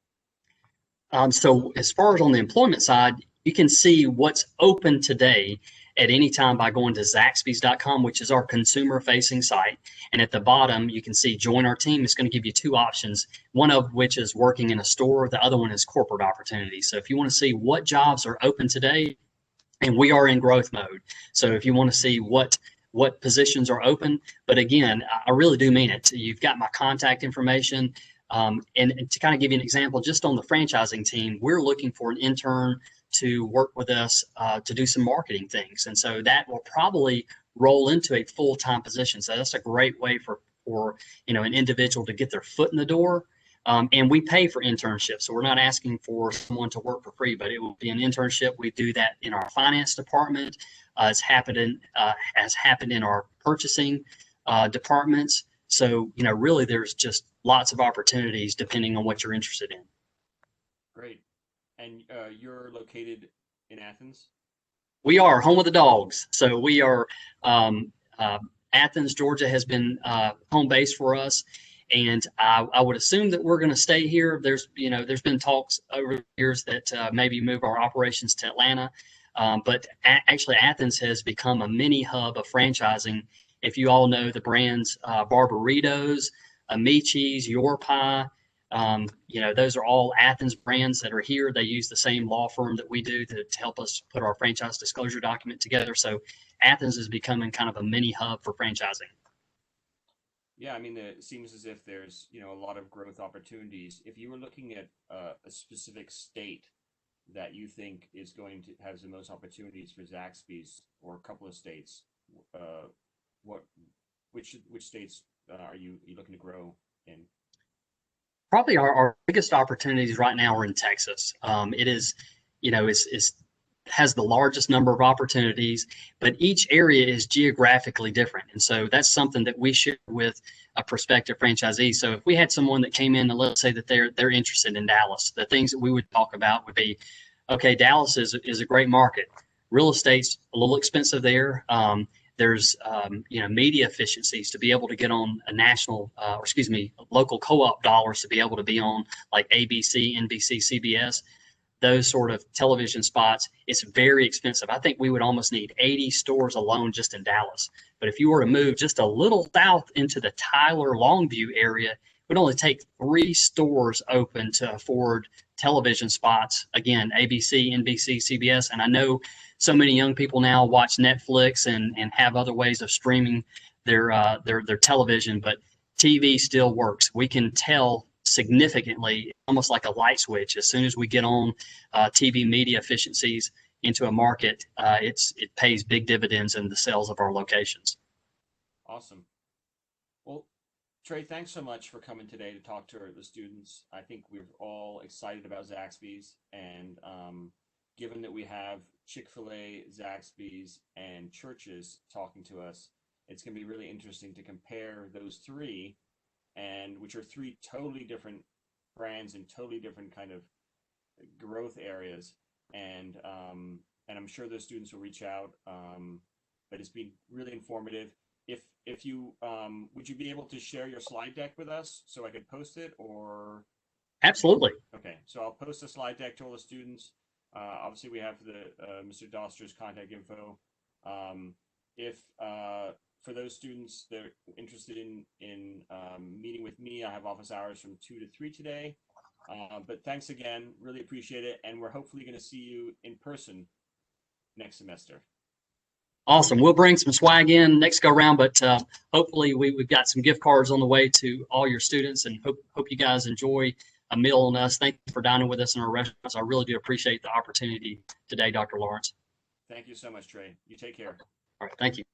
So as far as on the employment side, you can see what's open today at any time by going to Zaxby's.com, which is our consumer-facing site. And at the bottom, you can see Join Our Team. It's going to give you two options, one of which is working in a store. The other one is corporate opportunities. So if you want to see what jobs are open today, and we are in growth mode. So if you want to see what positions are open, but again, I really do mean it. You've got my contact information. And to kind of give you an example, just on the franchising team, we're looking for an intern to work with us to do some marketing things. And so that will probably roll into a full-time position. So that's a great way for an individual to get their foot in the door. And we pay for internships. So we're not asking for someone to work for free, but it will be an internship. We do that in our finance department. It's happened in our purchasing departments. So, really there's just lots of opportunities depending on what you're interested in. Great. And you're located in Athens? We are home of the dogs. So we are Athens, Georgia has been home base for us. And I would assume that we're going to stay here. There's been talks over the years that maybe move our operations to Atlanta. But actually, Athens has become a mini hub of franchising. If you all know the brands Barbaritos, Amici's, Your Pie, those are all Athens brands that are here. They use the same law firm that we do to help us put our franchise disclosure document together. So Athens is becoming kind of a mini hub for franchising. Yeah, I mean, it seems as if there's, a lot of growth opportunities. If you were looking at a specific state that you think is going to have the most opportunities for Zaxby's, or a couple of states, which states are you looking to grow in? Probably our biggest opportunities right now are in Texas. It is, it's has the largest number of opportunities, but each area is geographically different. And so that's something that we share with a prospective franchisee. So if we had someone that came in and let's say that they're interested in Dallas, the things that we would talk about would be, okay, Dallas is a great market. Real estate's a little expensive there. There's media efficiencies to be able to get on a national, local co-op dollars to be able to be on like ABC, NBC, CBS. Those sort of television spots, it's very expensive. I think we would almost need 80 stores alone just in Dallas. But if you were to move just a little south into the Tyler Longview area, it would only take 3 stores open to afford television spots. Again, ABC, NBC, CBS. And I know so many young people now watch Netflix and have other ways of streaming their television, but TV still works. We can tell significantly, almost like a light switch. As soon as we get on TV media efficiencies into a market, it pays big dividends in the sales of our locations. Awesome. Well, Trey, thanks so much for coming today to talk to the students. I think we're all excited about Zaxby's, and given that we have Chick-fil-A, Zaxby's, and churches talking to us, it's going to be really interesting to compare those three, and which are 3 totally different brands and totally different kind of growth areas. And I'm sure those students will reach out. But it's been really informative. If you would you be able to share your slide deck with us so I could post it, or? Absolutely. Okay, so I'll post the slide deck to all the students. Obviously, we have the Mr. Doster's contact info. For those students that are interested in meeting with me, I have office hours from 2 to 3 today. But thanks again, really appreciate it, and we're hopefully going to see you in person next semester. Awesome. We'll bring some swag in next go round, but hopefully we've got some gift cards on the way to all your students, and hope you guys enjoy a meal on us. Thank you for dining with us in our restaurants. I really do appreciate the opportunity today, Dr. Lawrence. Thank you so much, Trey. You take care. All right. Thank you.